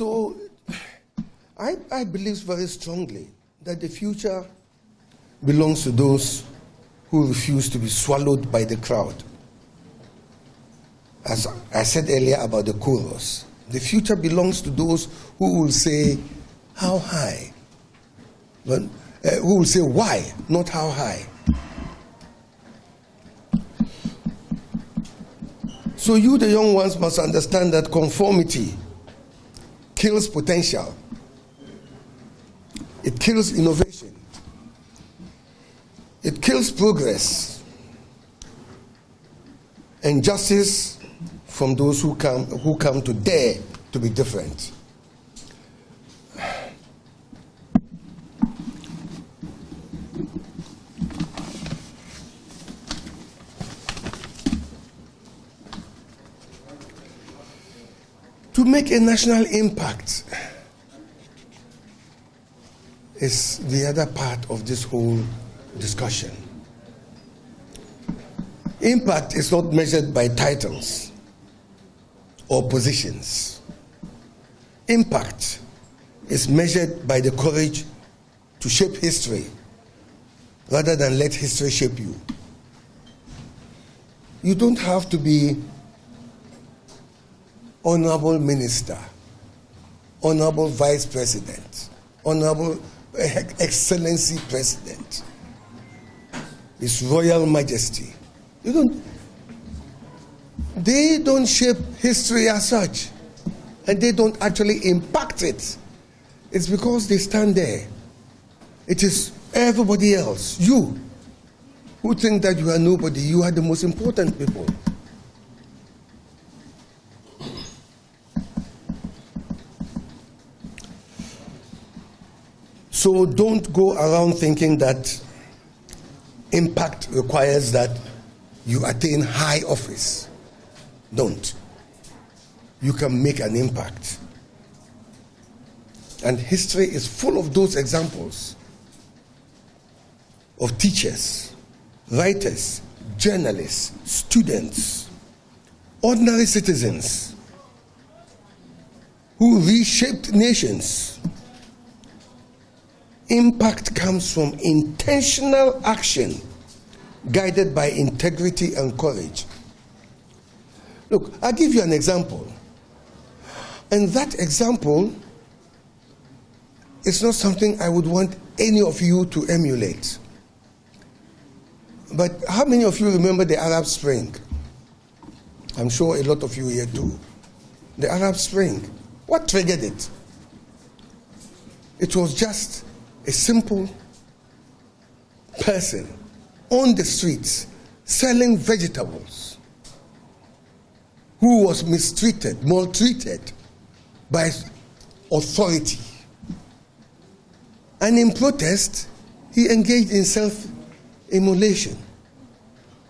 So I believe very strongly that the future belongs to those who refuse to be swallowed by the crowd. As I said earlier about the chorus, the future belongs to those who will say, how high? But, who will say why, not how high. So you, the young ones, must understand that conformity kills potential. It kills innovation. It kills progress and justice from those who come to dare to be different. To make a national impact is the other part of this whole discussion. Impact is not measured by titles or positions. Impact is measured by the courage to shape history rather than let history shape you. You don't have to be honorable minister, honorable vice president, honorable excellency president, His Royal Majesty. They don't shape history as such, and they don't actually impact it. It's because they stand there. It is everybody else, you, who think that you are nobody. You are the most important people. So don't go around thinking that impact requires that you attain high office. Don't. You can make an impact. And history is full of those examples of teachers, writers, journalists, students, ordinary citizens who reshaped nations. Impact comes from intentional action guided by integrity and courage. Look, I'll give you an example. And that example is not something I would want any of you to emulate. But how many of you remember the Arab Spring? I'm sure a lot of you here do. The Arab Spring. What triggered it? It was just a simple person on the streets selling vegetables who was mistreated, maltreated by authority. And in protest, he engaged in self-immolation,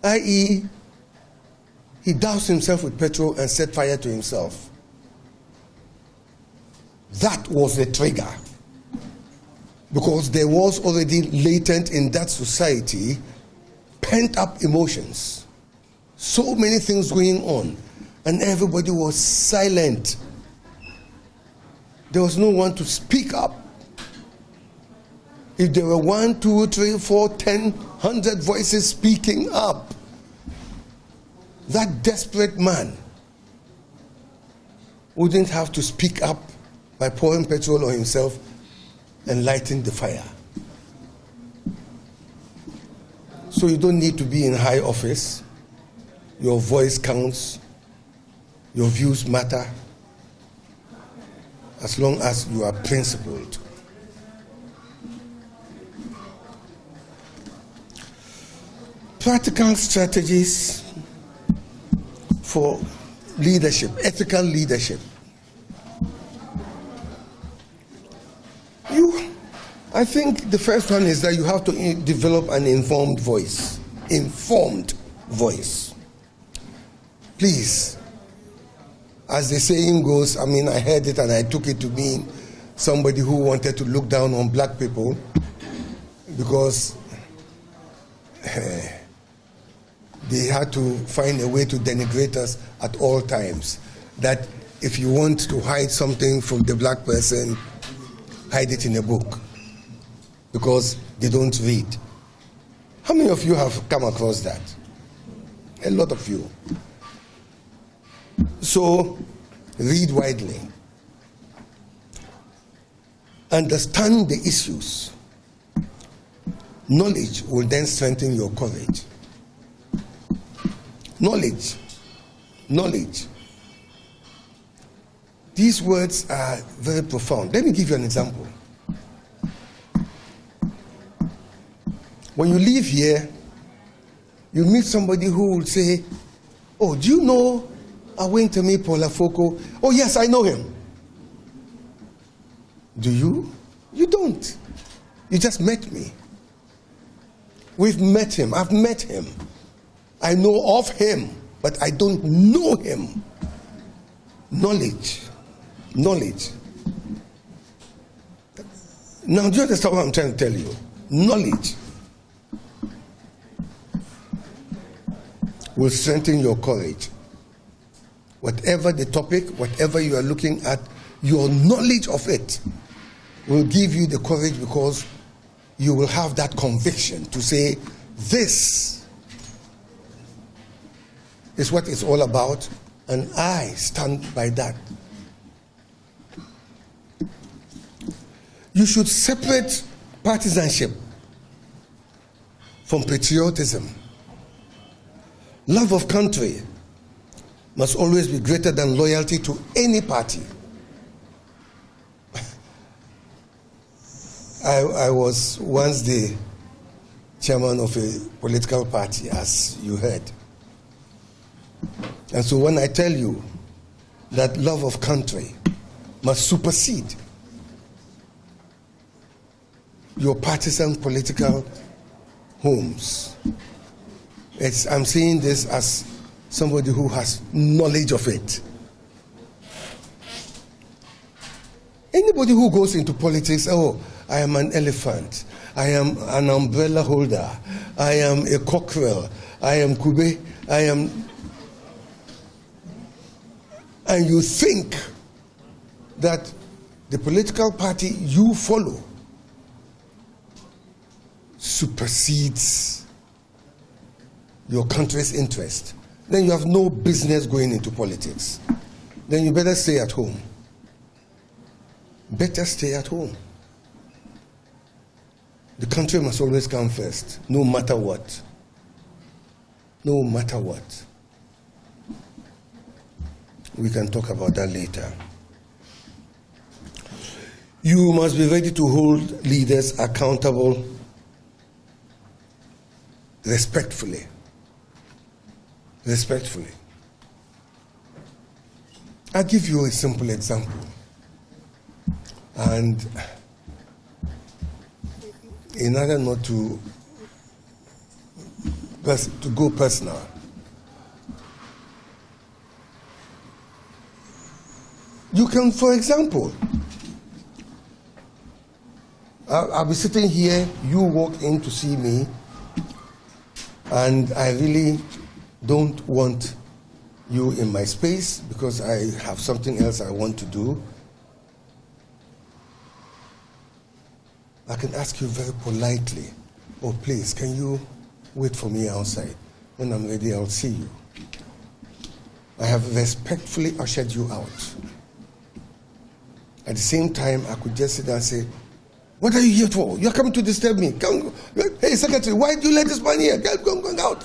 i.e., he doused himself with petrol and set fire to himself. That was the trigger. Because there was already latent in that society pent-up emotions. So many things going on. And everybody was silent. There was no one to speak up. If there were 1, 2, 3, 4, 10, 100 voices speaking up, that desperate man wouldn't have to speak up by pouring petrol on himself and lighting the fire. So you don't need to be in high office. Your voice counts. Your views matter. As long as you are principled. Practical strategies for leadership, ethical leadership. I think the first one is that you have to develop an informed voice. Informed voice. Please, as the saying goes, I heard it and I took it to mean somebody who wanted to look down on black people because they had to find a way to denigrate us at all times. That if you want to hide something from the black person, hide it in a book, because they don't read. How many of you have come across that? A lot of you. So, read widely. Understand the issues. Knowledge will then strengthen your courage. Knowledge. Knowledge. These words are very profound. Let me give you an example. When you leave here, you meet somebody who will say, "Oh, do you know I went to meet Paul Afoko?" "Oh, yes, I know him." Do you? You don't. You just met me. We've met him. I've met him. I know of him, but I don't know him. Knowledge. Knowledge. Now, do you understand what I'm trying to tell you? Knowledge will strengthen your courage. Whatever the topic, whatever you are looking at, your knowledge of it will give you the courage, because you will have that conviction to say, this is what it's all about, and I stand by that. You should separate partisanship from patriotism. Love of country must always be greater than loyalty to any party. I was once the chairman of a political party, as you heard. And so when I tell you that love of country must supersede your partisan political homes, I'm saying this as somebody who has knowledge of it. Anybody who goes into politics, "Oh, I am an elephant, I am an umbrella holder, I am a cockerel, I am Kube, I am..." And you think that the political party you follow supersedes your country's interest, then you have no business going into politics. Then you better stay at home. Better stay at home. The country must always come first, no matter what. No matter what. We can talk about that later. You must be ready to hold leaders accountable respectfully. Respectfully. I'll give you a simple example. And in order not to go personal, you can, for example, I'll be sitting here, you walk in to see me, and I really don't want you in my space because I have something else I want to do. I can ask you very politely, "Oh, please, can you wait for me outside? When I'm ready, I'll see you." I have respectfully ushered you out. At the same time, I could just sit there and say, "What are you here for? You're coming to disturb me. Come, hey, secretary, why do you let this man here? Go, out.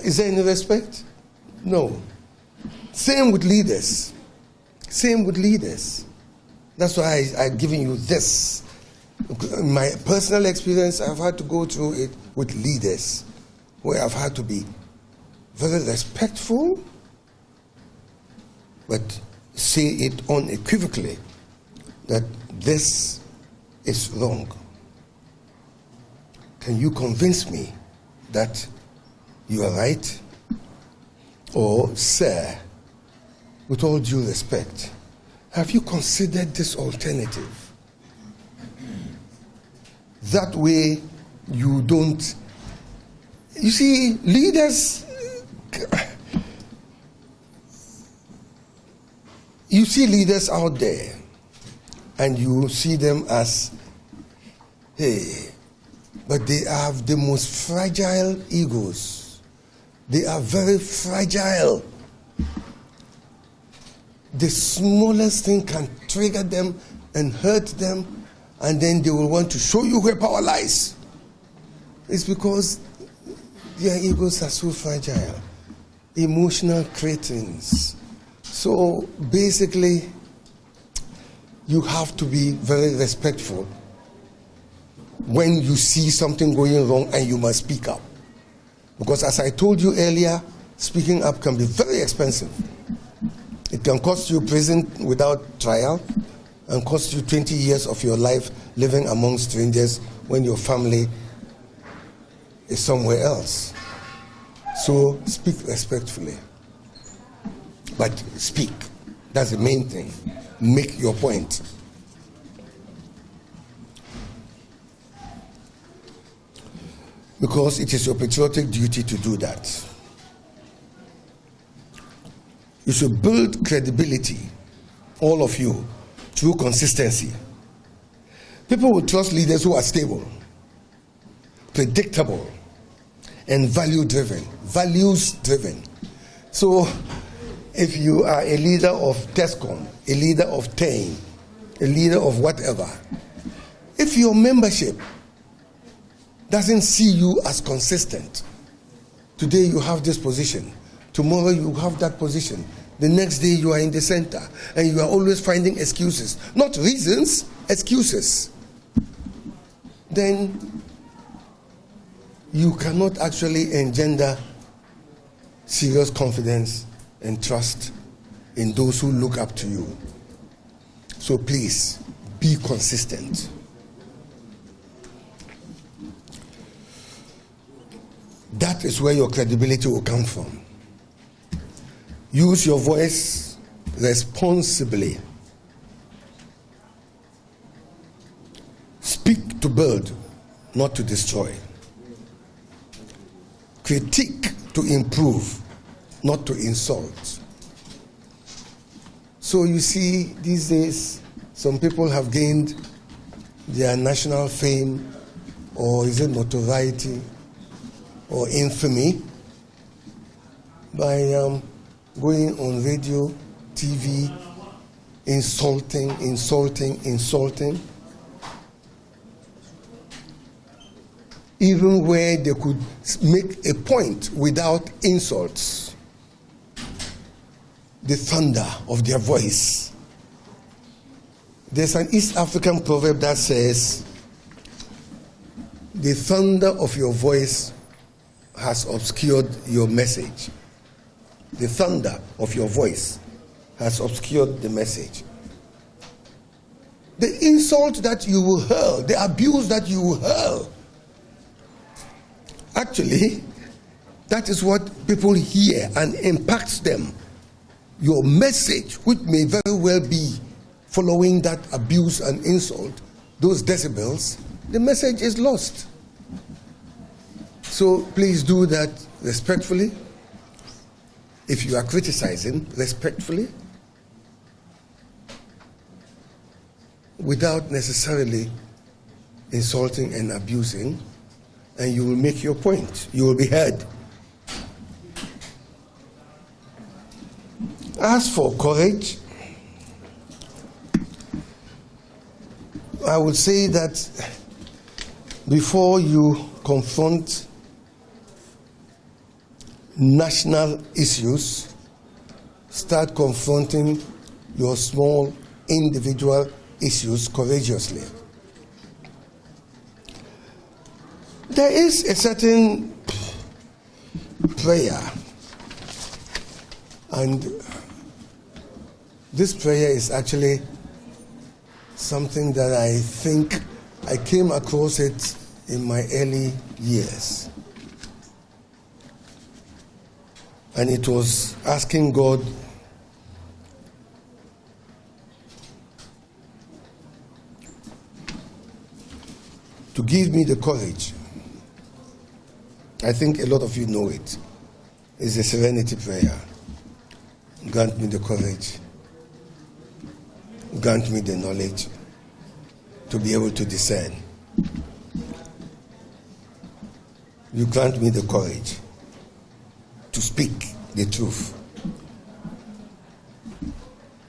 Is there any respect? No. Same with leaders. Same with leaders. That's why I've given you this. In my personal experience, I've had to go through it with leaders, where I've had to be very respectful, but say it unequivocally that this is wrong. Can you convince me that you are right? Or, sir, with all due respect, have you considered this alternative? That way you don't... You see, leaders... You see leaders out there, and you see them as, hey, but they have the most fragile egos. They are very fragile. The smallest thing can trigger them and hurt them, and then they will want to show you where power lies. It's because their egos are so fragile. Emotional cretins. So basically, you have to be very respectful when you see something going wrong, and you must speak up. Because as I told you earlier, speaking up can be very expensive. It can cost you prison without trial and cost you 20 years of your life living among strangers when your family is somewhere else. So speak respectfully. But speak. That's the main thing. Make your point. Because it is your patriotic duty to do that. You should build credibility, all of you, through consistency. People will trust leaders who are stable, predictable, and value-driven, values-driven. So, if you are a leader of TESCOM, a leader of TAIN, a leader of whatever, if your membership doesn't see you as consistent, today you have this position, tomorrow you have that position, the next day you are in the center, and you are always finding excuses, not reasons, excuses, then you cannot actually engender serious confidence and trust in those who look up to you. So please, be consistent. That is where your credibility will come from. Use your voice responsibly. Speak to build, not to destroy. Critique to improve, not to insult. So you see, these days, some people have gained their national fame, or is it notoriety, or infamy, by going on radio, TV, insulting. Even where they could make a point without insults. The thunder of their voice. There's an East African proverb that says, the thunder of your voice has obscured your message. The thunder of your voice has obscured the message. The insult that you will hurl, the abuse that you will hurl, actually, that is what people hear and impacts them. Your message, which may very well be following that abuse and insult, those decibels, the message is lost. So please do that respectfully. If you are criticizing, respectfully, without necessarily insulting and abusing, and you will make your point. You will be heard. As for courage, I would say that before you confront national issues, start confronting your small individual issues courageously. There is a certain prayer, and this prayer is actually something that I think I came across it in my early years. And it was asking God to give me the courage. I think a lot of you know it. It's a serenity prayer. Grant me the courage grant me the knowledge to be able to discern. You grant me the courage to speak the truth.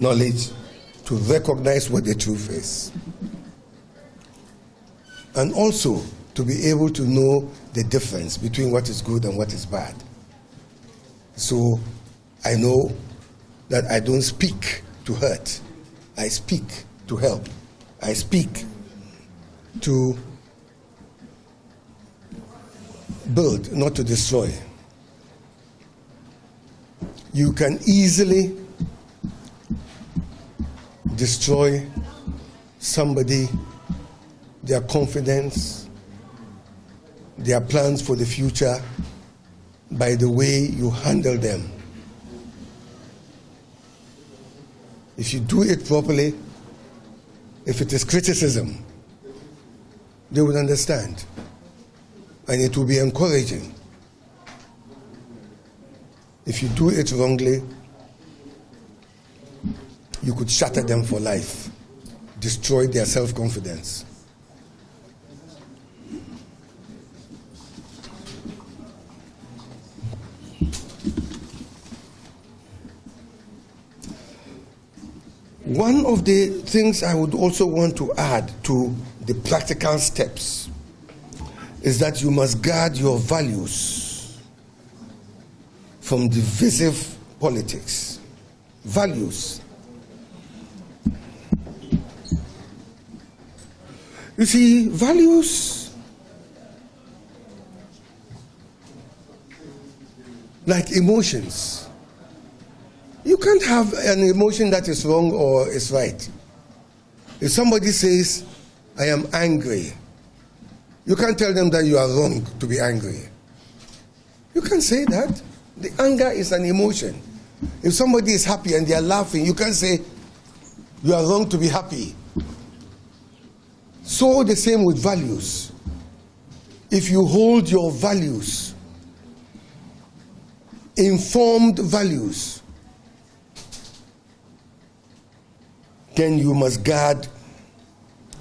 Knowledge to recognize what the truth is. And also to be able to know the difference between what is good and what is bad. So I know that I don't speak to hurt. I speak to help. I speak to build, not to destroy. You can easily destroy somebody, their confidence, their plans for the future by the way you handle them. If you do it properly, if it is criticism, they will understand. And it will be encouraging. If you do it wrongly, you could shatter them for life, destroy their self-confidence. One of the things I would also want to add to the practical steps is that you must guard your values from divisive politics. Values. You see, values, like emotions. You can't have an emotion that is wrong or is right. If somebody says, I am angry, you can't tell them that you are wrong to be angry. You can't say that. The anger is an emotion. If somebody is happy and they are laughing, you can't say, you are wrong to be happy. So the same with values. If you hold your values, informed values, then you must guard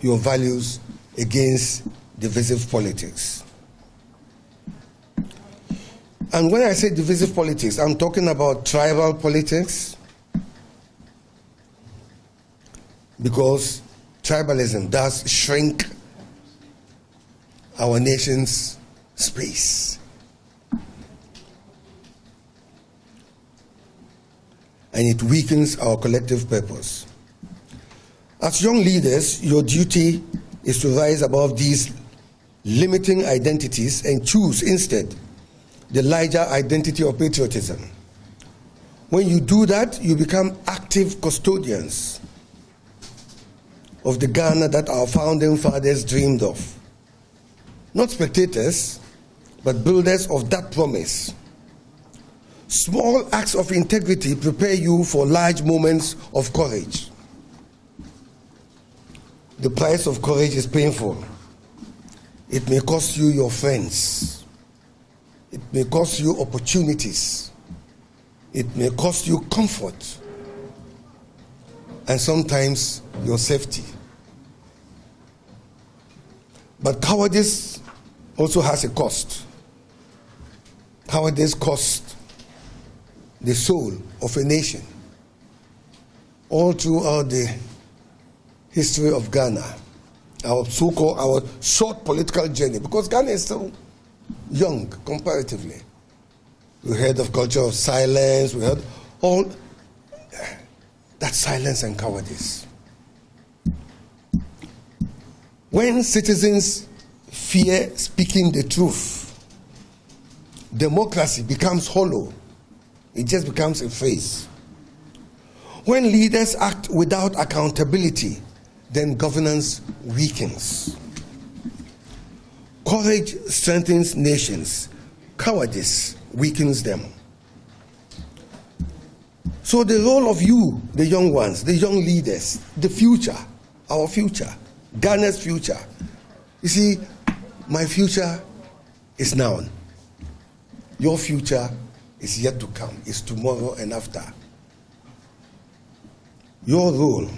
your values against divisive politics. And when I say divisive politics, I'm talking about tribal politics, because tribalism does shrink our nation's space. And it weakens our collective purpose. As young leaders, your duty is to rise above these limiting identities and choose instead the larger identity of patriotism. When you do that, you become active custodians of the Ghana that our founding fathers dreamed of. Not spectators, but builders of that promise. Small acts of integrity prepare you for large moments of courage. The price of courage is painful. It may cost you your friends. It may cost you opportunities. It may cost you comfort. And sometimes your safety. But cowardice also has a cost. Cowardice costs the soul of a nation. All throughout the history of Ghana, our so-called, our short political journey, because Ghana is still young comparatively. We heard of culture of silence, we heard all that silence and cowardice. When citizens fear speaking the truth, democracy becomes hollow. It just becomes a phrase. When leaders act without accountability, then governance weakens. Courage strengthens nations. Cowardice weakens them. So the role of you, the young ones, the young leaders, the future, our future, Ghana's future. You see, my future is now. Your future is yet to come. It's tomorrow and after. Your role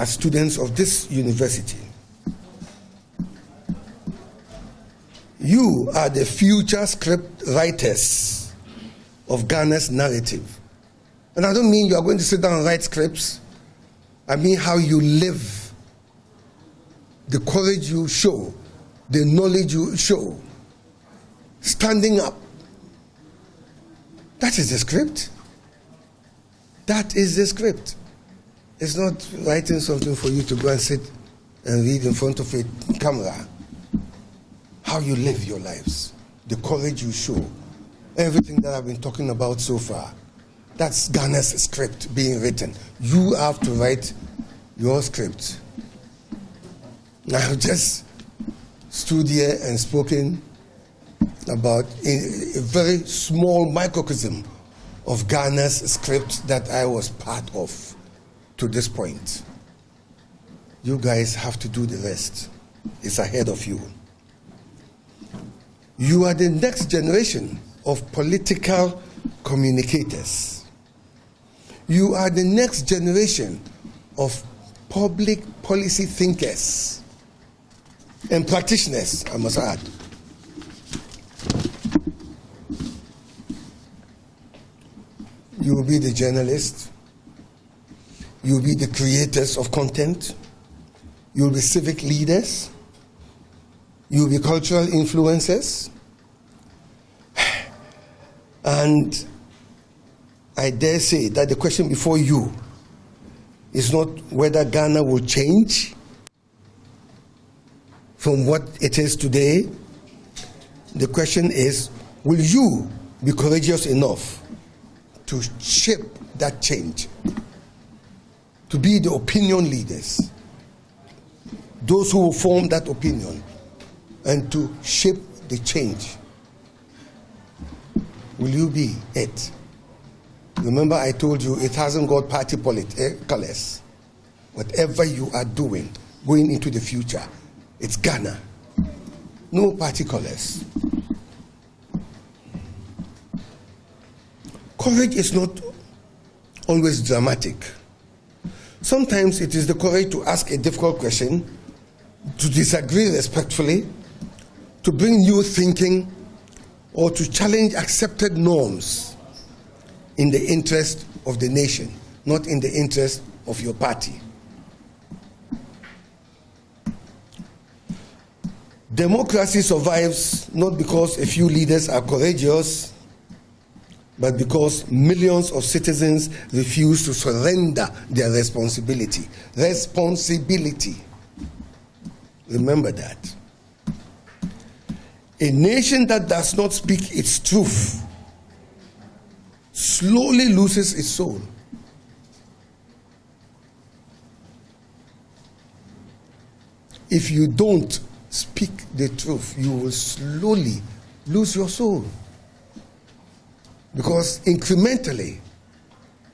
as students of this university. You are the future script writers of Ghana's narrative. And I don't mean you are going to sit down and write scripts. I mean how you live, the courage you show, the knowledge you show, standing up. That is the script. That is the script. It's not writing something for you to go and sit and read in front of a camera. How you live your lives, the courage you show, everything that I've been talking about so far. That's Ghana's script being written. You have to write your script. I've just stood here and spoken about a very small microcosm of Ghana's script that I was part of to this point. You guys have to do the rest. It's ahead of you. You are the next generation of political communicators. You are the next generation of public policy thinkers and practitioners, I must add. You will be the journalists. You will be the creators of content. You will be civic leaders. You will be cultural influencers. And I dare say that the question before you is not whether Ghana will change from what it is today. The question is, will you be courageous enough to shape that change? To be the opinion leaders, those who will form that opinion, and to shape the change. Will you be it? Remember, I told you it hasn't got party colors. Whatever you are doing, going into the future, it's Ghana. No party colors. Courage is not always dramatic. Sometimes it is the courage to ask a difficult question, to disagree respectfully, to bring new thinking, or to challenge accepted norms in the interest of the nation, not in the interest of your party. Democracy survives not because a few leaders are courageous, but because millions of citizens refuse to surrender their responsibility. Responsibility. Remember that. A nation that does not speak its truth slowly loses its soul. If you don't speak the truth, you will slowly lose your soul. Because incrementally,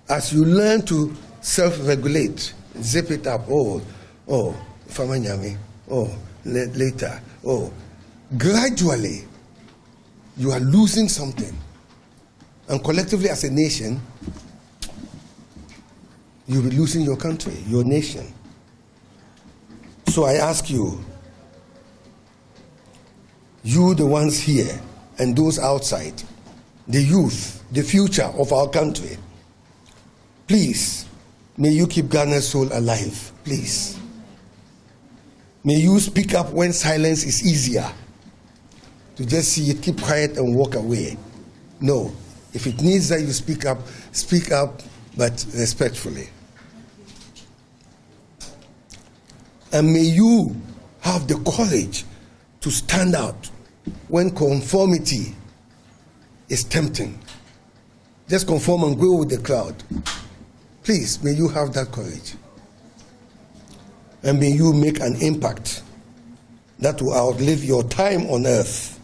as you learn to self-regulate, zip it up, famanyami, later, gradually, you are losing something. And collectively as a nation, you'll be losing your country, your nation. So I ask you, you the ones here and those outside, the youth, the future of our country, please, may you keep Ghana's soul alive, please. May you speak up when silence is easier. To just see it, keep quiet and walk away. No, if it needs that you speak up, but respectfully. And may you have the courage to stand out when conformity is tempting. Just conform and go with the crowd. Please, may you have that courage. And may you make an impact that will outlive your time on earth.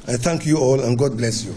I thank you all and God bless you.